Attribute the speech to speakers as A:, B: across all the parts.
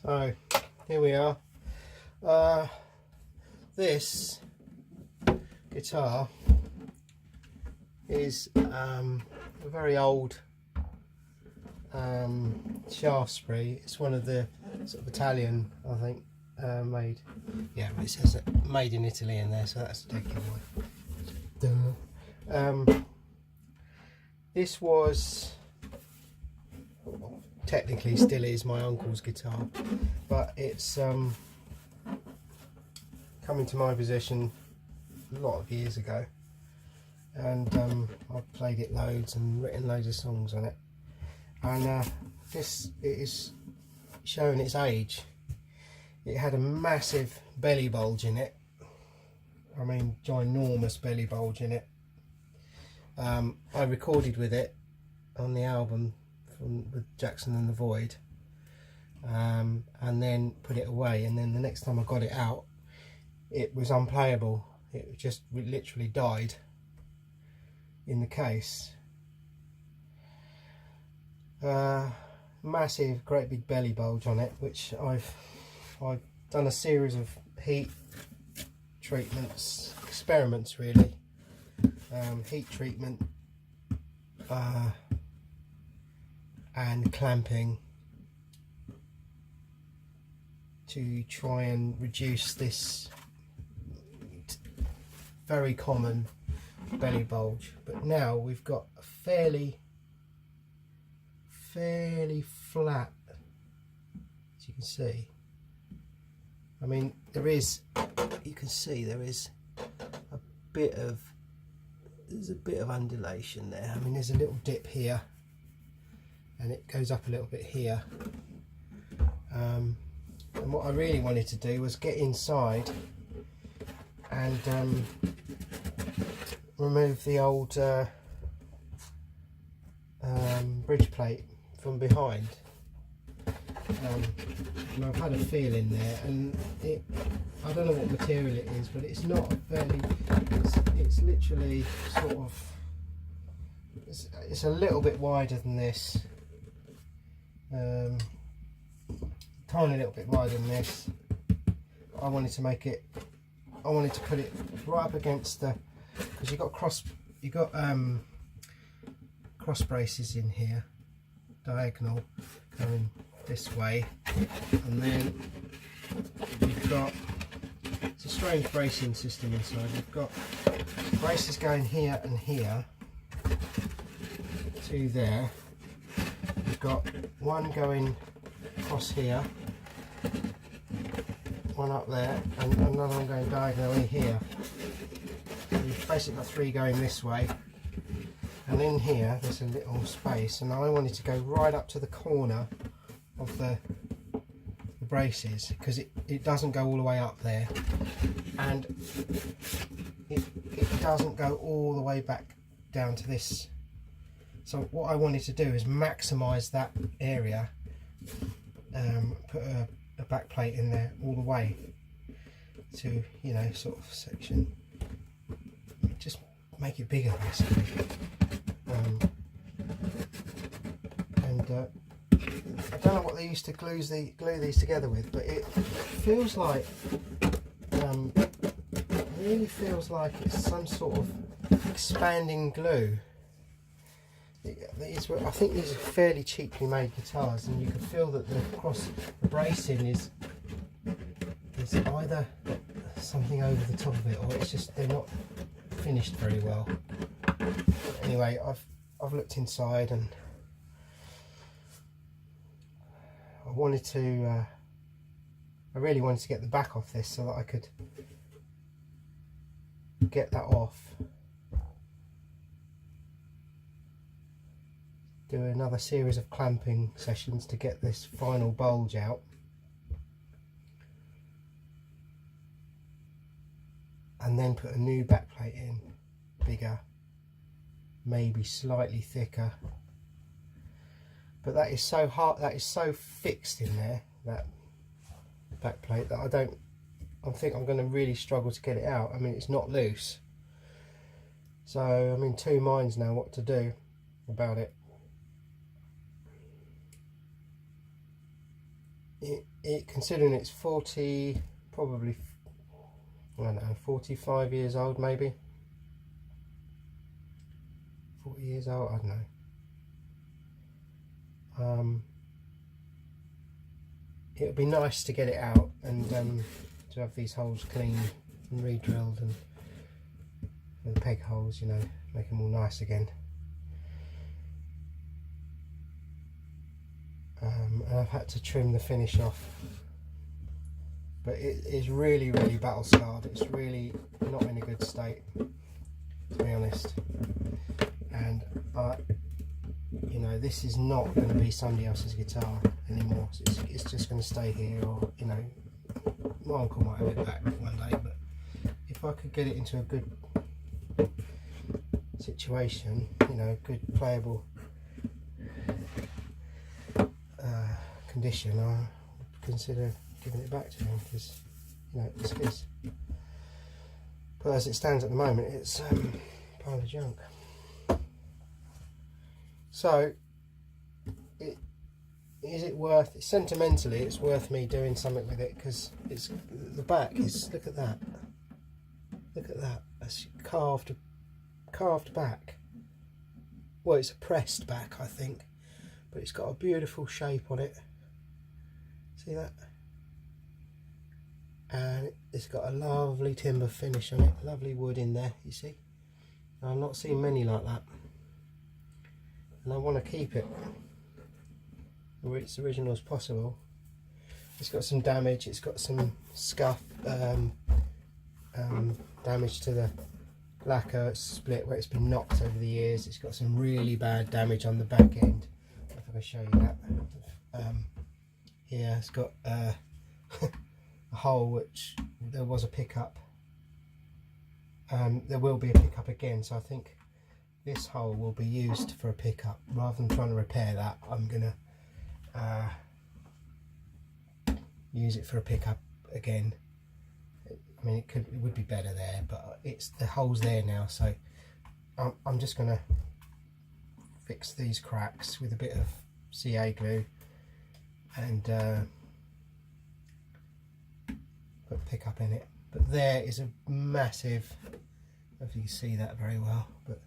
A: So here we are. This guitar is a very old Shaftesbury. It's one of the sort of Italian, I think, made. Yeah, but it says that made in Italy in there, so that's a dead giveaway. This was, technically still is, my uncle's guitar, but it's come into my possession a lot of years ago, and I've played it loads and written loads of songs on it, and this is showing its age. It had a massive belly bulge in it, I mean ginormous belly bulge in it. I recorded with it on the album with Jackson and the Void, and then put it away, and then the next time I got it out it was unplayable. It just literally died in the case. Massive, great big belly bulge on it, which I've done a series of heat treatments, experiments really, heat treatment and clamping to try and reduce this very common belly bulge. But now we've got a fairly flat, as you can see. I mean, there is, you can see there is a bit of, there's a bit of undulation there. I mean, there's a little dip here and it goes up a little bit here, and what I really wanted to do was get inside and remove the old bridge plate from behind. And I've had a feel in there, and I don't know what material it is, but it's not a fairly, it's literally sort of, it's a little bit wider than this, tiny little bit wider than this. I wanted to make it, I wanted to put it right up against the, because you've got cross braces in here, diagonal, going this way, and then you've got, it's a strange bracing system inside. You've got braces going here and here to there. You've got one going across here, one up there, and another one going diagonally here. So you've basically got three going this way, and in here there's a little space, and I wanted to go right up to the corner of the braces, because it doesn't go all the way up there, and it doesn't go all the way back down to this. So what I wanted to do is maximise that area, put a back plate in there all the way to, you know, sort of section, just make it bigger basically. I don't know what they used to glue these together with, but it feels like, really feels like it's some sort of expanding glue. I think these are fairly cheaply made guitars, and you can feel that the bracing is either something over the top of it, or it's just they're not finished very well. Anyway, I've looked inside, and I really wanted to get the back off this so that I could get that off, do another series of clamping sessions to get this final bulge out, and then put a new back plate in, bigger, maybe slightly thicker. But that is so hard, that is so fixed in there, that back plate, that I think I'm going to really struggle to get it out. I mean, it's not loose, so I'm in two minds now what to do about it. considering it's 40, probably, I don't know, 45 years old maybe. 40 years old, I don't know. It would be nice to get it out and to have these holes clean and re-drilled, and the peg holes, you know, make them all nice again. And I've had to trim the finish off, but it is really battle scarred. It's really not in a good state, to be honest. And you know, this is not going to be somebody else's guitar anymore. So it's just going to stay here, or you know, my uncle might have it back one day. But if I could get it into a good situation, you know, good playable condition, I would consider giving it back to him, because you know, it's his. But as it stands at the moment, it's a pile of junk. So, is it worth? Sentimentally, it's worth me doing something with it, because it's the back is. Look at that. Look at that. That's carved back. Well, it's a pressed back, I think, but it's got a beautiful shape on it. See that? And it's got a lovely timber finish on it. Lovely wood in there. You see? I've not seen many like that. And I want to keep it where it's original as possible. It's got some damage, it's got some scuff, damage to the lacquer. It's split where it's been knocked over the years. It's got some really bad damage on the back end. If I can show you that. Here it's got a hole which there was a pickup. There will be a pickup again, so I think this hole will be used for a pickup. Rather than trying to repair that, I'm gonna use it for a pickup again. I mean, it would be better there, but the hole's there now, so I'm just gonna fix these cracks with a bit of CA glue and put a pickup in it. But there is a massive, I don't know if you can see that very well, but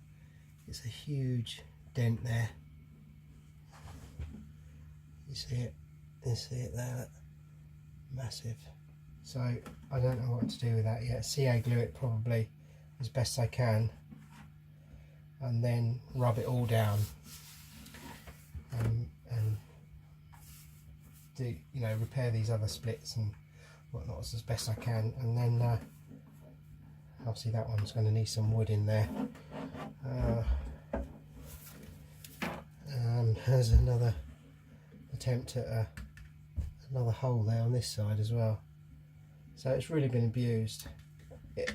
A: it's a huge dent there. You see it? You see it there? Look. Massive. So I don't know what to do with that yet. CA glue it probably as best I can, and then rub it all down, and do, you know, repair these other splits and whatnot as best I can, and then obviously that one's going to need some wood in there. There's another attempt at another hole there on this side as well. So it's really been abused.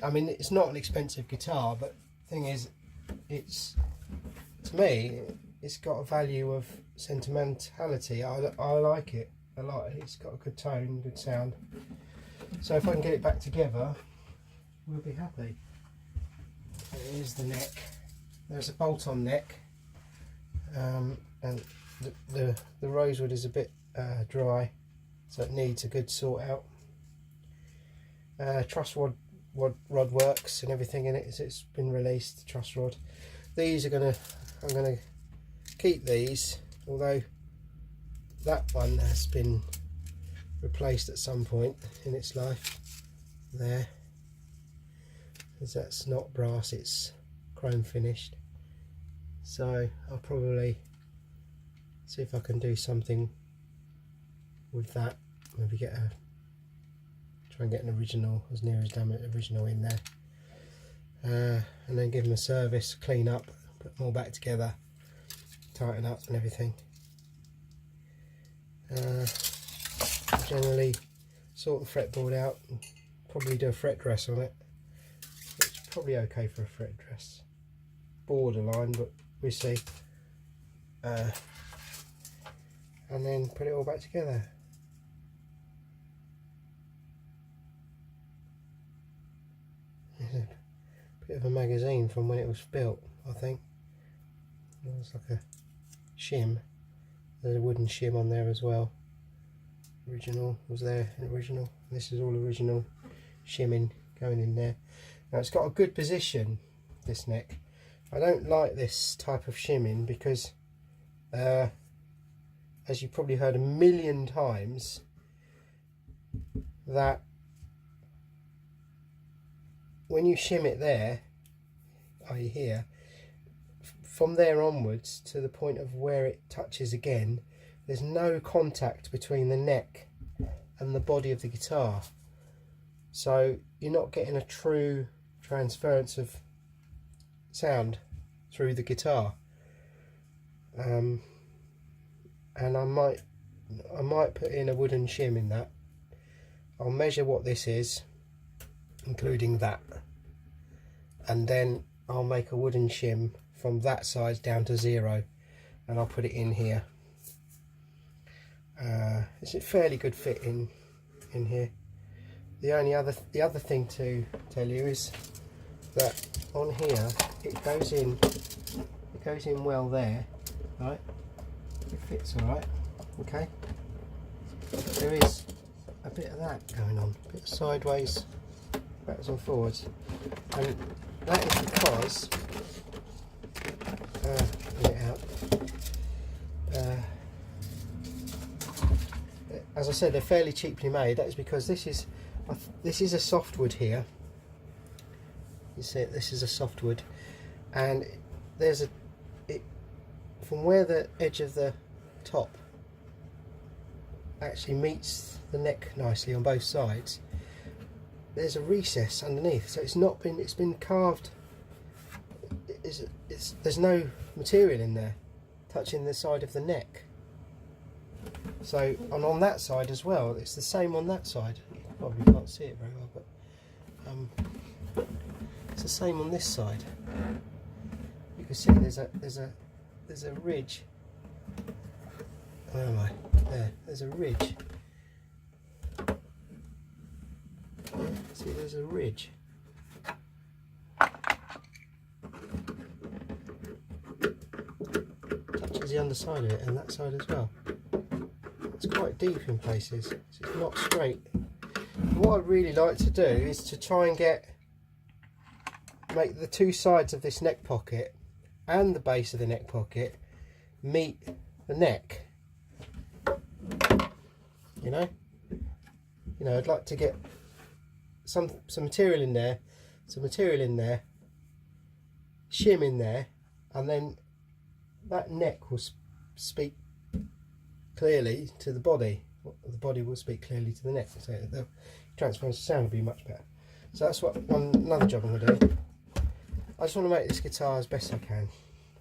A: I mean, it's not an expensive guitar, but the thing is, it's, to me, it's got a value of sentimentality. I like it a lot. It's got a good tone, good sound. So if I can get it back together, we'll be happy. Here's the neck. There's a bolt-on neck, and the rosewood is a bit dry, so it needs a good sort out. Truss rod works and everything in it. It's been released, the truss rod. These are I'm gonna keep these, although that one has been replaced at some point in its life there, because that's not brass, it's chrome finished. So I'll probably see if I can do something with that. Maybe try and get an original, as near as damn it original in there, and then give them a service, clean up, put them all back together, tighten up and everything. Generally sort the fretboard out and probably do a fret dress on it, which is probably okay for a fret dress, borderline, but we see. And then put it all back together. There's a bit of a magazine from when it was built, I think. It was like a shim. There's a wooden shim on there as well. original, was there an original? This is all original shimming going in there. Now it's got a good position, this neck. I don't like this type of shimming because as you probably heard a million times, that when you shim it there, i.e. here, from there onwards to the point of where it touches again, there's no contact between the neck and the body of the guitar, so you're not getting a true transference of sound through the guitar. And I might put in a wooden shim in that. I'll measure what this is, including that, and then I'll make a wooden shim from that side down to 0, and I'll put it in here. It's a fairly good fit in here. The other thing to tell you is that on here it goes in well there, right? It fits all right. Okay. There is a bit of that going on, a bit of sideways, backwards and forwards, and that is because get it out. As I said, they're fairly cheaply made. That is because this is a softwood here. You see, this is a softwood, and there's from where the edge of the top actually meets the neck nicely on both sides, there's a recess underneath, so it's been carved. There's no material in there touching the side of the neck. So, and on that side as well, it's the same on that side. You probably can't see it very well, but it's the same on this side. You can see there's a ridge. Where am I? There. There's a ridge. See, there's a ridge. Touches the underside of it and that side as well. It's quite deep in places, so it's not straight. What I'd really like to do is to try and make the two sides of this neck pocket and the base of the neck pocket meet the neck. You know, I'd like to get some material in there, shim in there, and then that neck will speak clearly to the body. The body will speak clearly to the neck, so the transference of sound will be much better. So that's another job I'm going to do. I just want to make this guitar as best I can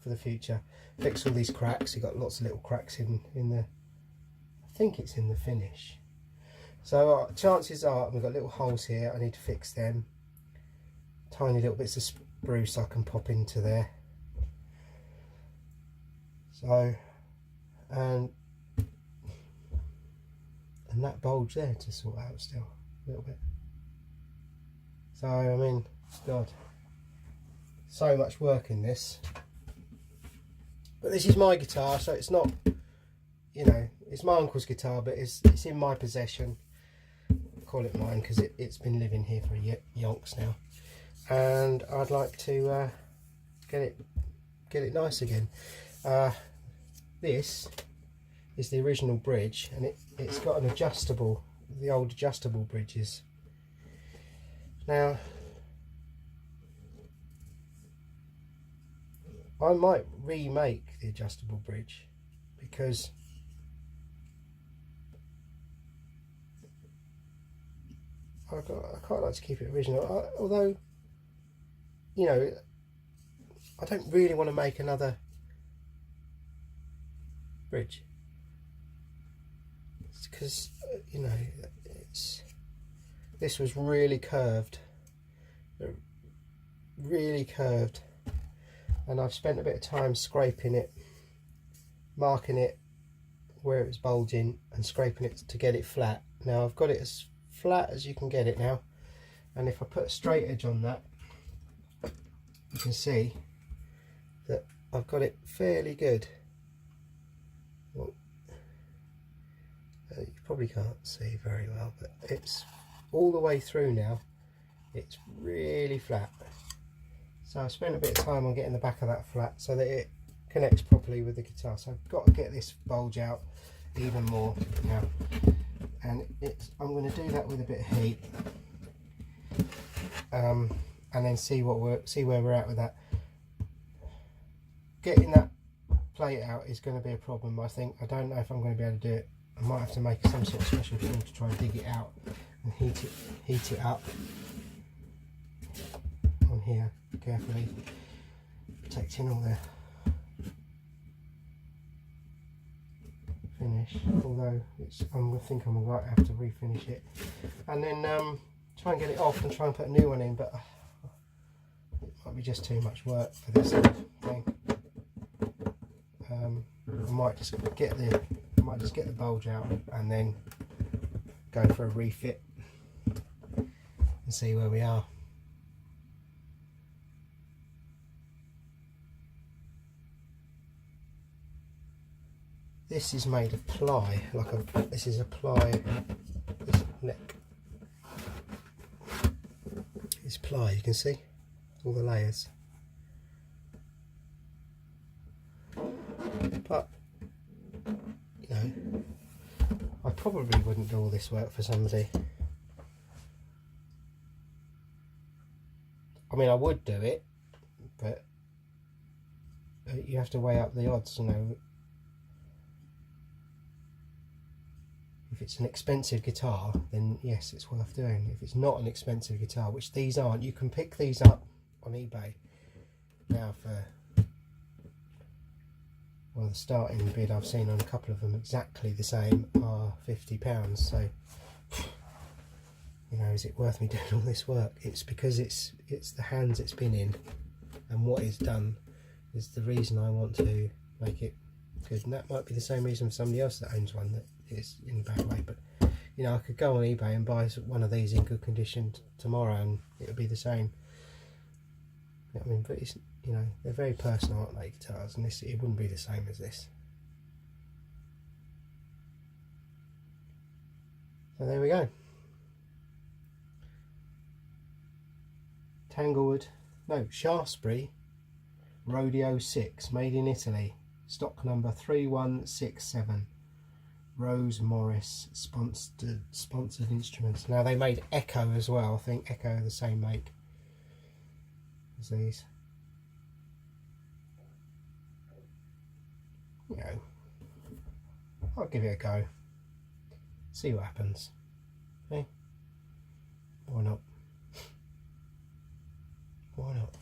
A: for the future. Fix all these cracks. You've got lots of little cracks in the. I think it's in the finish. So chances are we've got little holes here. I need to fix them. Tiny little bits of spruce I can pop into there. So and that bulge there to sort out still a little bit. So I mean, God, so much work in this. But this is my guitar, so it's not, it's my uncle's guitar, but it's in my possession. I call it mine because it's been living here for yonks now, and I'd like to get it nice again. This is the original bridge, and it's got an adjustable, the old adjustable bridges. Now I might remake the adjustable bridge because I quite like to keep it original, although I don't really want to make another bridge because this was really curved, and I've spent a bit of time scraping it, marking it where it was bulging and scraping it to get it flat. Now I've got it as flat as you can get it now, and if I put a straight edge on that, you can see that I've got it fairly good. You probably can't see very well, but it's all the way through now. It's really flat. So I spent a bit of time on getting the back of that flat so that it connects properly with the guitar. So I've got to get this bulge out even more now, and I'm going to do that with a bit of heat, and then see where we're at with that. Getting that plate out is going to be a problem, I think. I don't know if I'm going to be able to do it. I might have to make some sort of special tool to try and dig it out and heat it up on here carefully, protecting all the finish, although I think I might have to refinish it, and then try and get it off and try and put a new one in, but it might be just too much work for this sort of thing. I might just get the bulge out and then go for a refit and see where we are. This is made of ply, this is a ply, this neck is ply, you can see all the layers. But, you know, I probably wouldn't do all this work for somebody. I mean, I would do it, but you have to weigh up the odds, you know. If it's an expensive guitar, then yes, it's worth doing. If it's not an expensive guitar, which these aren't, you can pick these up on eBay now for, well, the starting bid I've seen on a couple of them exactly the same are £50. So, you know, is it worth me doing all this work? It's because it's the hands it's been in, and what it's done is the reason I want to make it good. And that might be the same reason for somebody else that owns one that is in a bad way. But, you know, I could go on eBay and buy one of these in good condition tomorrow and it would be the same. I mean, but it's, you know, they're very personal, aren't they, guitars, and this, it wouldn't be the same as this. So there we go. Shaftesbury Rodeo 6, made in Italy, stock number 3167. Rose Morris sponsored instruments. Now they made Echo as well. I think Echo are the same make as these. You know, I'll give it a go. See what happens. Okay? Why not? Why not?